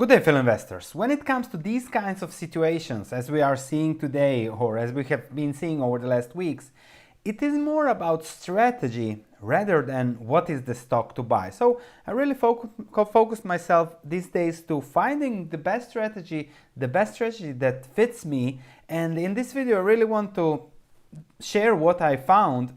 Good day, fellow investors. When it comes to these kinds of situations, as we are seeing today or as we have been seeing over the last weeks, it is more about strategy rather than what is the stock to buy. So I really focused myself these days to finding the best strategy that fits me. And in this video, I really want to share what I found.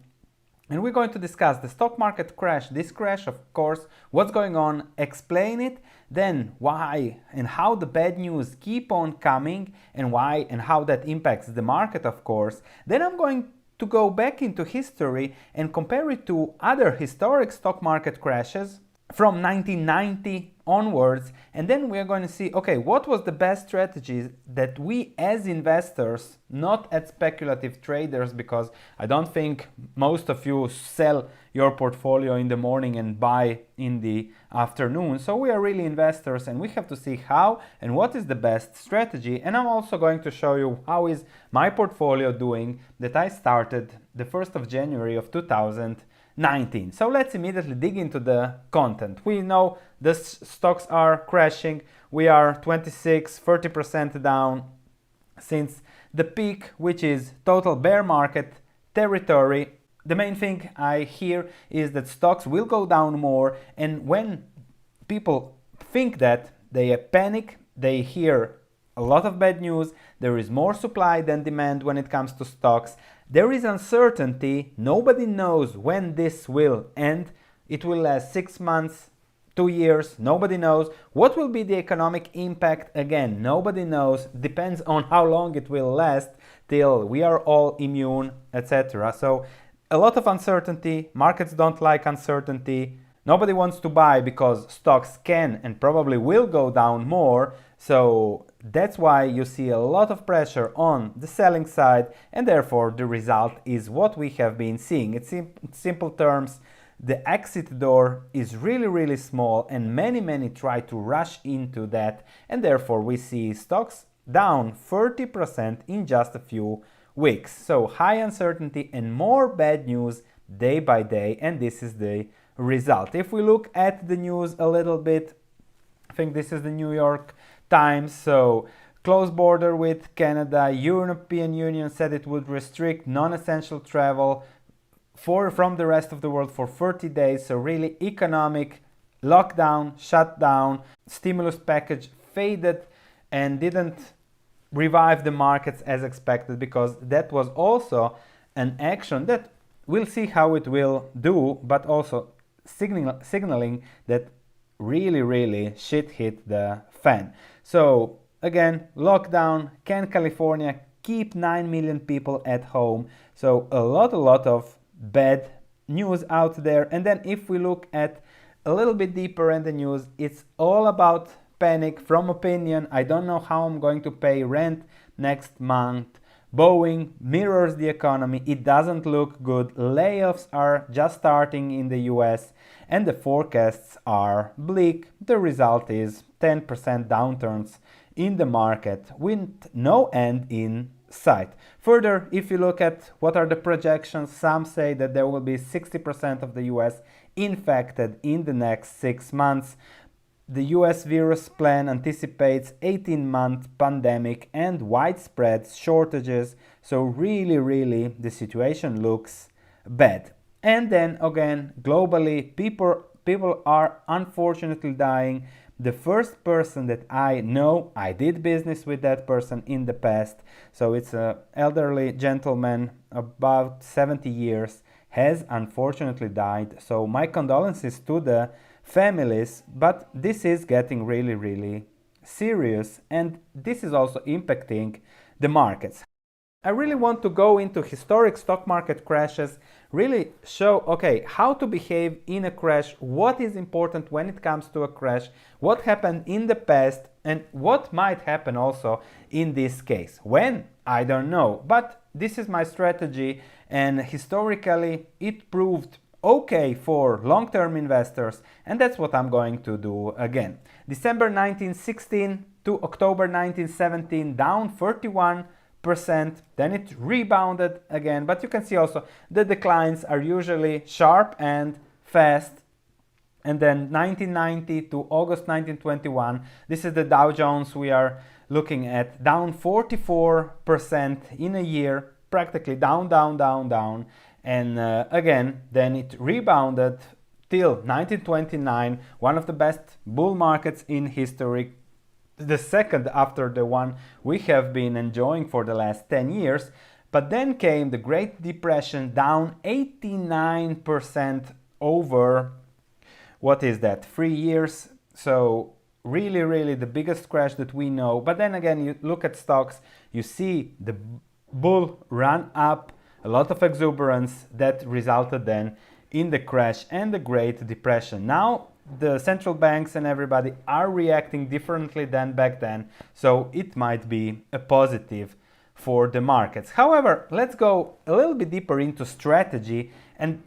And we're going to discuss the stock market crash, this crash, of course, what's going on, explain it, then why and how the bad news keep on coming and why and how that impacts the market, of course. Then I'm going to go back into history and compare it to other historic stock market crashes from 1990 onwards, and then we are going to see, okay, what was the best strategies that we as investors, not as speculative traders, because I don't think most of you sell your portfolio in the morning and buy in the afternoon. So we are really investors and we have to see how and what is the best strategy. And I'm also going to show you how is my portfolio doing that I started the 1st of January of 2019. So let's immediately dig into the content. We know the stocks are crashing. We are 26-30% down since the peak, which is total bear market territory. The main thing I hear is that stocks will go down more, and when people think that, they panic, they hear a lot of bad news, there is more supply than demand when it comes to stocks. There is uncertainty, nobody knows when this will end. It will last 6 months, 2 years, nobody knows. What will be the economic impact? Again, nobody knows. Depends on how long it will last till we are all immune, etc. So a lot of uncertainty, markets don't like uncertainty. Nobody wants to buy because stocks can and probably will go down more. So that's why you see a lot of pressure on the selling side, and therefore the result is what we have been seeing. It's in simple terms, the exit door is really small and many try to rush into that, and therefore we see stocks down 30% in just a few weeks. So high uncertainty and more bad news day by day, and this is the result. If we look at the news a little bit, I think this is the New York Times. So close border with Canada, European Union said it would restrict non-essential travel from the rest of the world for 30 days. So really economic lockdown, shutdown, stimulus package faded and didn't revive the markets as expected, because that was also an action that we'll see how it will do, but also signaling that really shit hit the fan. So again, lockdown, can California keep 9 million people at home? So a lot of bad news out there. And then if we look at a little bit deeper in the news, it's all about panic from opinion. I don't know how I'm going to pay rent next month. Boeing mirrors the economy. It doesn't look good. Layoffs are just starting in the US and the forecasts are bleak. The result is 10% downturns in the market with no end in sight. Further, if you look at what are the projections, some say that there will be 60% of the US infected in the next 6 months. The US virus plan anticipates 18-month pandemic and widespread shortages. So really the situation looks bad. And then again, globally, people are unfortunately dying. The first person that I know, I did business with that person in the past. So it's an elderly gentleman, about 70 years, has unfortunately died. So my condolences to the families, but this is getting really serious, and this is also impacting the markets. I really want to go into historic stock market crashes, really show, okay, how to behave in a crash, what is important when it comes to a crash, what happened in the past, and what might happen also in this case. When? I don't know, but this is my strategy, and historically it proved okay for long-term investors, and that's what I'm going to do again. December 1916 to October 1917, down 31%, then it rebounded again, but you can see also the declines are usually sharp and fast. And then 1990 to August 1921, this is the Dow Jones we are looking at, down 44% in a year, practically down, down, down, down. And again, then it rebounded till 1929, one of the best bull markets in history, the second after the one we have been enjoying for the last 10 years. But then came the Great Depression, down 89% over, what is that, 3 years. So really, really the biggest crash that we know. But then again, you look at stocks, you see the bull run up, a lot of exuberance that resulted then in the crash and the Great Depression. Now the central banks and everybody are reacting differently than back then, so it might be a positive for the markets. However, let's go a little bit deeper into strategy. And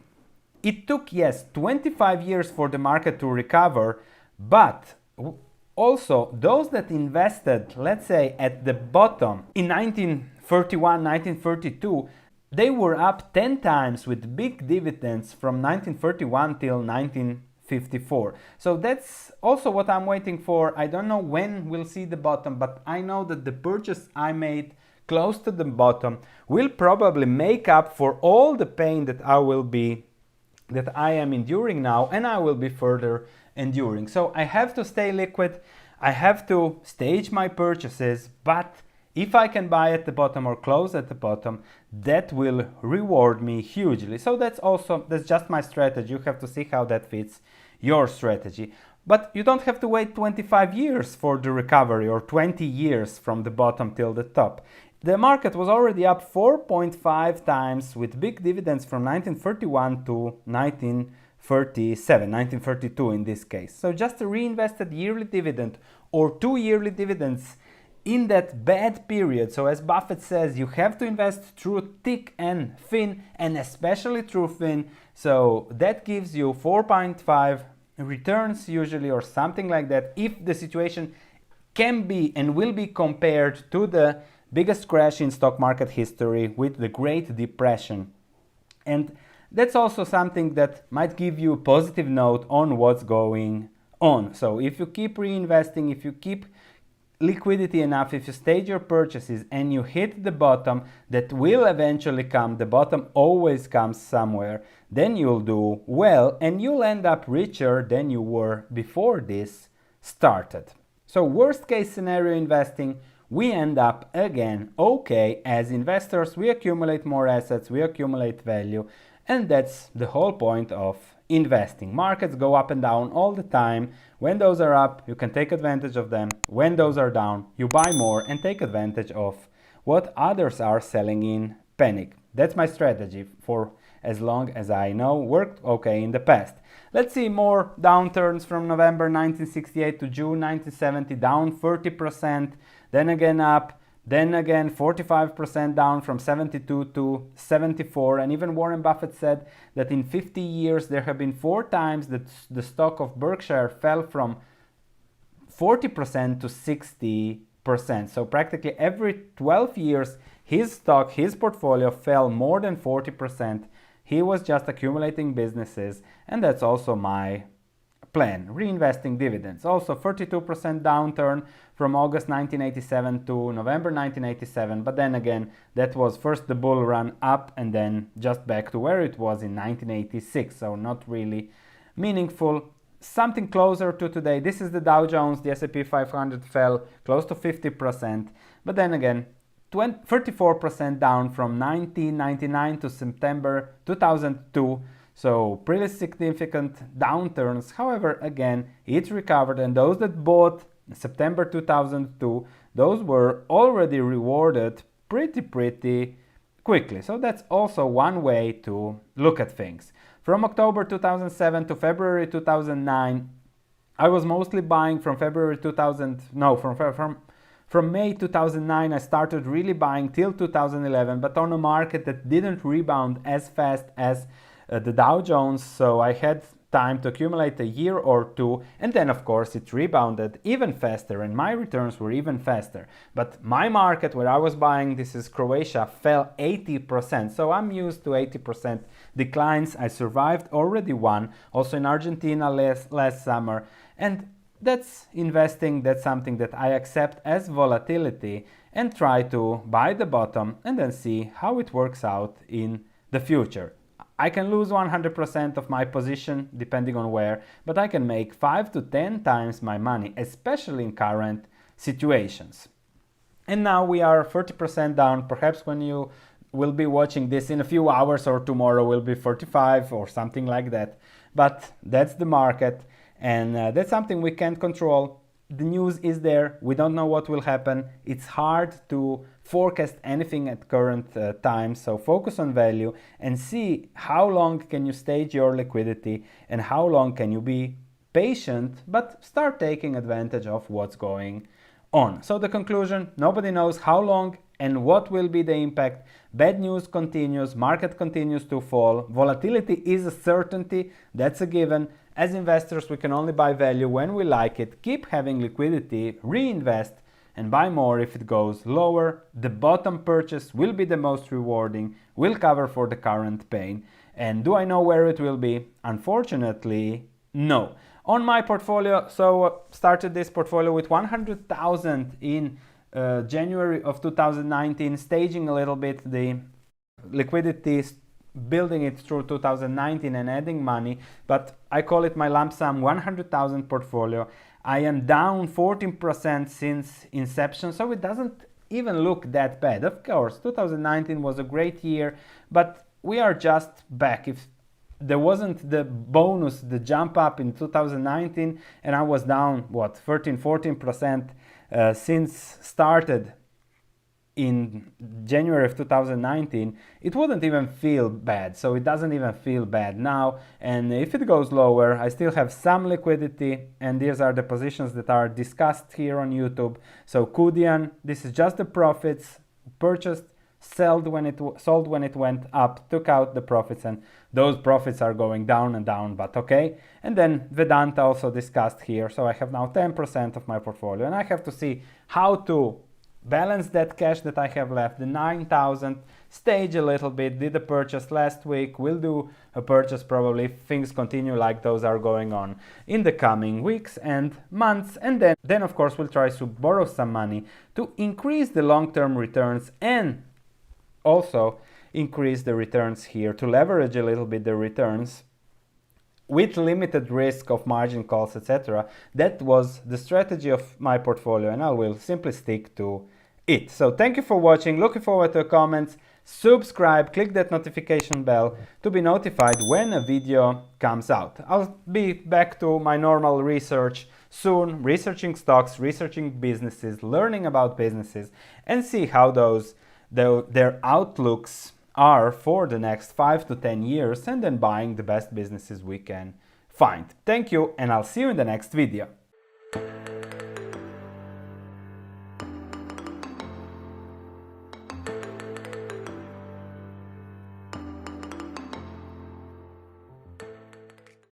it took, yes, 25 years for the market to recover, but also those that invested, let's say, at the bottom in 1931, 1932, they were up 10 times with big dividends from 1931 till 1954. So that's also what I'm waiting for. I don't know when we'll see the bottom, but I know that the purchase I made close to the bottom will probably make up for all the pain that I am enduring now, and I will be further enduring. So I have to stay liquid, I have to stage my purchases, but if I can buy at the bottom or close at the bottom, that will reward me hugely. So that's just my strategy. You have to see how that fits your strategy. But you don't have to wait 25 years for the recovery or 20 years from the bottom till the top. The market was already up 4.5 times with big dividends from 1931 to 1937, 1932 in this case. So just a reinvested yearly dividend or 2 yearly dividends in that bad period. So as Buffett says, you have to invest through thick and thin, and especially through thin. So that gives you 4.5 returns usually, or something like that, if the situation can be and will be compared to the biggest crash in stock market history with the Great Depression. And that's also something that might give you a positive note on what's going on. So if you keep reinvesting, if you keep liquidity enough, if you stage your purchases and you hit the bottom, that will eventually come, the bottom always comes somewhere, then you'll do well and you'll end up richer than you were before this started. So worst case scenario investing, we end up again okay. As investors, we accumulate more assets, we accumulate value, and that's the whole point of investing. Markets go up and down all the time. When those are up, you can take advantage of them. When those are down, you buy more and take advantage of what others are selling in panic. That's my strategy for as long as I know, worked okay in the past. Let's see more downturns from November 1968 to June 1970, down 30%, then again up, then again 45% down from 72 to 74. And even Warren Buffett said that in 50 years there have been 4 times that the stock of Berkshire fell from 40% to 60%. So practically every 12 years his stock, his portfolio fell more than 40%. He was just accumulating businesses, and that's also my plan, reinvesting dividends. Also 32% downturn from August 1987 to November 1987, but then again, that was first the bull run up and then just back to where it was in 1986, so not really meaningful. Something closer to today, this is the Dow Jones, the S&P 500 fell close to 50%, but then again, 34% down from 1999 to September 2002. So pretty significant downturns. However, again, it recovered, and those that bought September 2002, those were already rewarded pretty quickly. So that's also one way to look at things. From October 2007 to February 2009, I was mostly buying from from May 2009, I started really buying till 2011, but on a market that didn't rebound as fast as the Dow Jones. So I had time to accumulate a year or two, and then of course it rebounded even faster and my returns were even faster. But my market where I was buying, this is Croatia, fell 80%. So I'm used to 80% declines. I survived already one, also in Argentina last summer, and that's investing. That's something that I accept as volatility and try to buy the bottom and then see how it works out in the future. I can lose 100% of my position depending on where, but I can make 5 to 10 times my money, especially in current situations. And now we are 30% down. Perhaps when you will be watching this in a few hours or tomorrow will be 45 or something like that. But that's the market, and that's something we can't control. The news is there. We don't know what will happen. It's hard to forecast anything at current time. So focus on value and see how long can you stage your liquidity and how long can you be patient, but start taking advantage of what's going on. So the conclusion, nobody knows how long and what will be the impact. Bad news continues, market continues to fall. Volatility is a certainty, that's a given. As investors, we can only buy value when we like it, keep having liquidity, reinvest, and buy more if it goes lower. The bottom purchase will be the most rewarding, will cover for the current pain. And do I know where it will be? Unfortunately, no. On my portfolio, so started this portfolio with 100,000 in January of 2019, staging a little bit the liquidity, building it through 2019 and adding money, but I call it my lump sum 100,000 portfolio. I am down 14% since inception, so it doesn't even look that bad. Of course, 2019 was a great year, but we are just back. If there wasn't the bonus, the jump up in 2019, and I was down, what, 14% since started in January of 2019, it wouldn't even feel bad. So it doesn't even feel bad now. And if it goes lower, I still have some liquidity, and these are the positions that are discussed here on YouTube. So Kudian, this is just the profits, purchased, sold when it went up, took out the profits, and those profits are going down and down, but okay. And then Vedanta also discussed here. So I have now 10% of my portfolio, and I have to see how to balance that cash that I have left, the 9,000, stage a little bit, did a purchase last week, will do a purchase probably if things continue like those are going on in the coming weeks and months, and then of course we'll try to borrow some money to increase the long-term returns and also increase the returns here, to leverage a little bit the returns with limited risk of margin calls, etc. That was the strategy of my portfolio, and I will simply stick to it. So thank you for watching, looking forward to your comments, subscribe, click that notification bell to be notified when a video comes out. I'll be back to my normal research soon, researching stocks, researching businesses, learning about businesses, and see how their outlooks are for the next 5 to 10 years, and then buying the best businesses we can find. Thank you, and I'll see you in the next video.